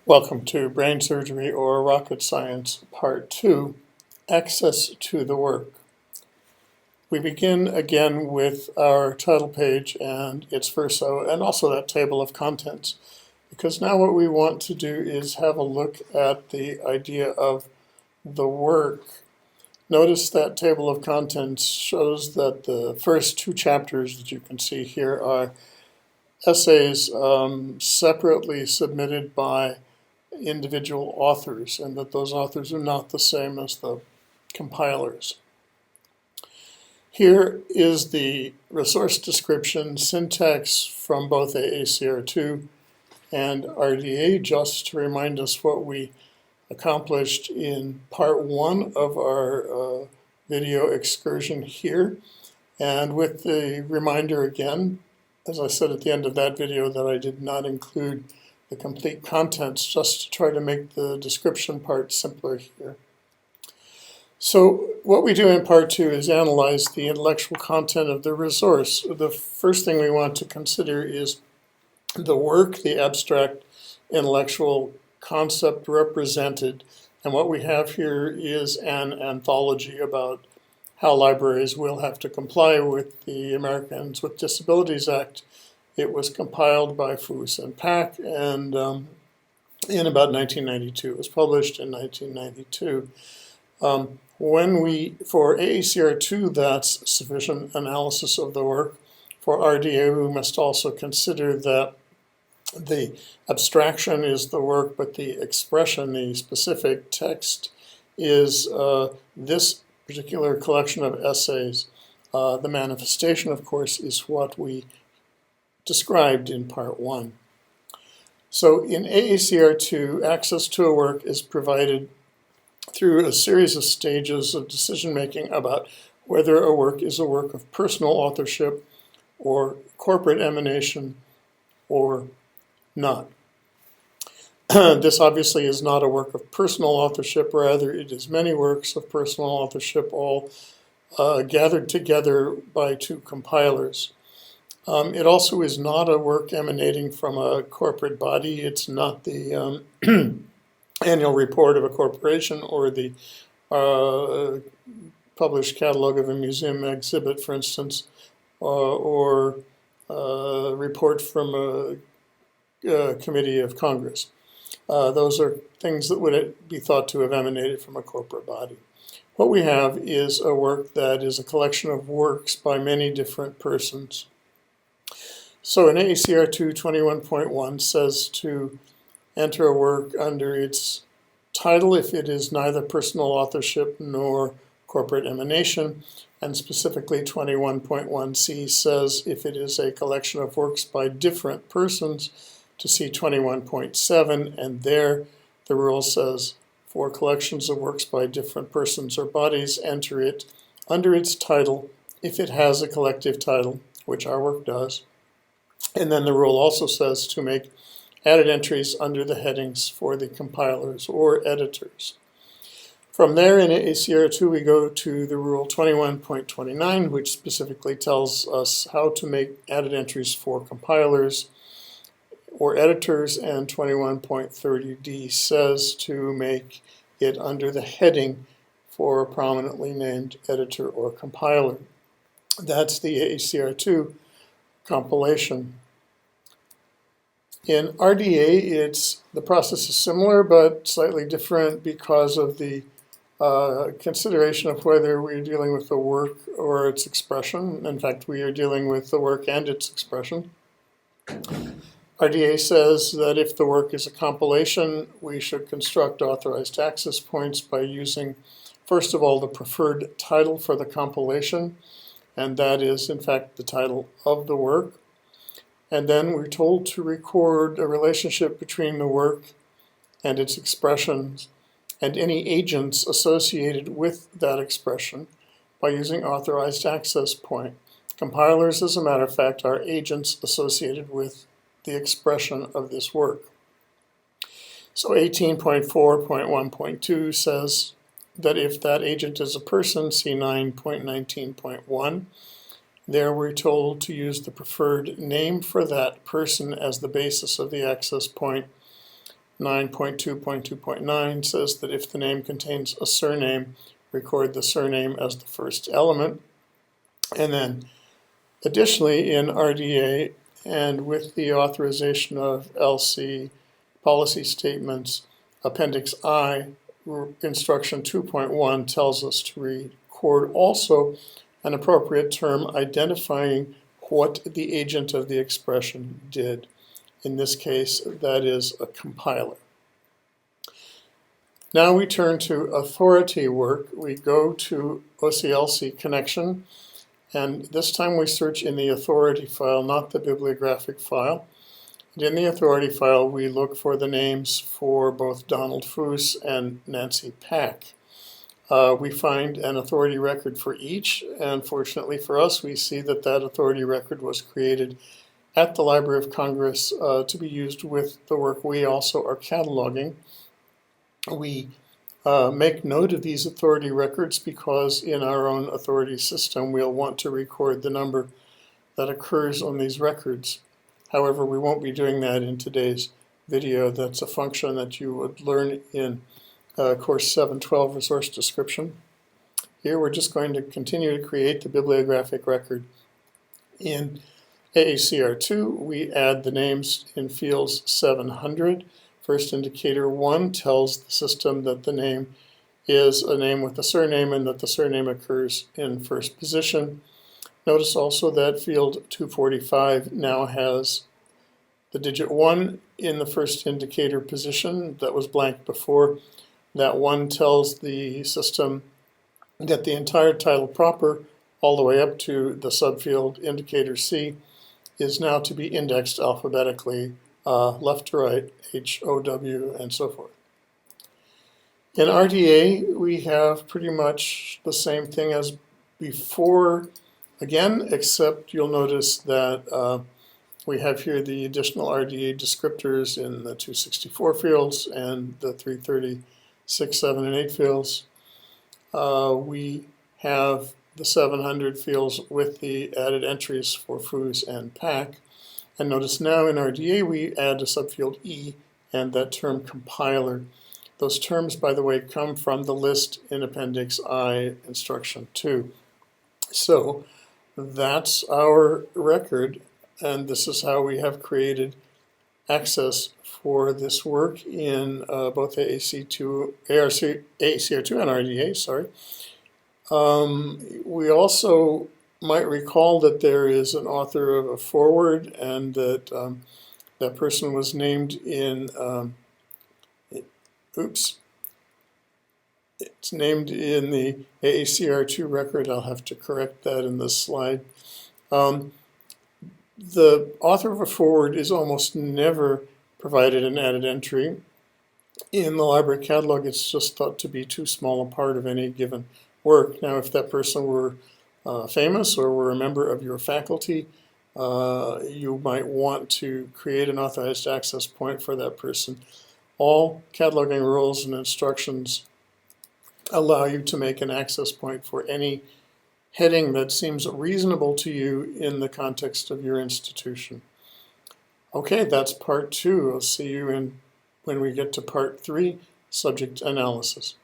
Welcome to Brain Surgery or Rocket Science, Part 2, Access to the Work. We begin again with our title page and its verso, and also that table of contents, because now what we want to do is have a look at the idea of the work. Notice that table of contents shows that the first two chapters that you can see here are essays separately submitted by individual authors, and that those authors are not the same as the compilers. Here is the resource description syntax from both AACR2 and RDA, just to remind us what we accomplished in part 1 of our video excursion here. And with the reminder again, as I said at the end of that video, that I did not include the complete contents, just to try to make the description part simpler here. So what we do in part 2 is analyze the intellectual content of the resource. The first thing we want to consider is the work, the abstract intellectual concept represented. And what we have here is an anthology about how libraries will have to comply with the Americans with Disabilities Act. It was compiled by Foos and Pack, and in about 1992. It was published in 1992. For AACR2, that's sufficient analysis of the work. For RDA, we must also consider that the abstraction is the work, but the expression, the specific text, is this particular collection of essays. The manifestation, of course, is what we described in part 1. So in AACR2, access to a work is provided through a series of stages of decision-making about whether a work is a work of personal authorship or corporate emanation or not. This obviously is not a work of personal authorship, rather it is many works of personal authorship, all gathered together by two compilers. It also is not a work emanating from a corporate body. It's not the annual report of a corporation or the published catalog of a museum exhibit, for instance, or a report from a committee of Congress. Those are things that would be thought to have emanated from a corporate body. What we have is a work that is a collection of works by many different persons. So in AACR2 21.1 says to enter a work under its title if it is neither personal authorship nor corporate emanation, and specifically 21.1c says if it is a collection of works by different persons, to see 21.7, and there the rule says for collections of works by different persons or bodies, enter it under its title if it has a collective title, which our work does. And then the rule also says to make added entries under the headings for the compilers or editors. From there in AACR2 we go to the rule 21.29, which specifically tells us how to make added entries for compilers or editors, and 21.30d says to make it under the heading for a prominently named editor or compiler. That's the AACR2 compilation. In RDA, the process is similar but slightly different because of the consideration of whether we're dealing with the work or its expression. In fact, we are dealing with the work and its expression. RDA says that if the work is a compilation, we should construct authorized access points by using, first of all, the preferred title for the compilation, and that is, in fact, the title of the work. And then we're told to record a relationship between the work and its expressions and any agents associated with that expression by using authorized access point. Compilers, as a matter of fact, are agents associated with the expression of this work. So 18.4.1.2 says that if that agent is a person, see 9.19.1, there we're told to use the preferred name for that person as the basis of the access point. 9.2.2.9 says that if the name contains a surname, record the surname as the first element. And then additionally in RDA and with the authorization of LC policy statements, Appendix I, instruction 2.1 tells us to record also an appropriate term identifying what the agent of the expression did. In this case, that is a compiler. Now we turn to authority work. We go to OCLC connection, and this time we search in the authority file, not the bibliographic file. And in the authority file, we look for the names for both Donald Foos and Nancy Pack. We find an authority record for each, and fortunately for us, we see that that authority record was created at the Library of Congress to be used with the work we also are cataloging. We make note of these authority records because in our own authority system, we'll want to record the number that occurs on these records. However, we won't be doing that in today's video. That's a function that you would learn in course 712 resource description. Here we're just going to continue to create the bibliographic record. In AACR2, we add the names in fields 700. First indicator 1 tells the system that the name is a name with a surname and that the surname occurs in first position. Notice also that field 245 now has the digit 1 in the first indicator position that was blank before. That 1 tells the system that the entire title proper, all the way up to the subfield indicator C, is now to be indexed alphabetically, left to right, H, O, W, and so forth. In RDA, we have pretty much the same thing as before, again, except you'll notice that we have here the additional RDA descriptors in the 264 fields and the 336, 7, and 8 fields. We have the 700 fields with the added entries for Foos and Pack. And notice now in RDA we add a subfield E and that term compiler. Those terms, by the way, come from the list in Appendix I, Instruction 2. So that's our record, and this is how we have created access for this work in both AACR2 and RDA, sorry. We also might recall that there is an author of a foreword and that that person was named in, it's named in the AACR2 record. I'll have to correct that in this slide. The author of a foreword is almost never provided an added entry. In the library catalog, it's just thought to be too small a part of any given work. Now, if that person were famous or were a member of your faculty, you might want to create an authorized access point for that person. All cataloging rules and instructions allow you to make an access point for any heading that seems reasonable to you in the context of your institution. Okay, that's part 2. I'll see you when we get to part 3, subject analysis.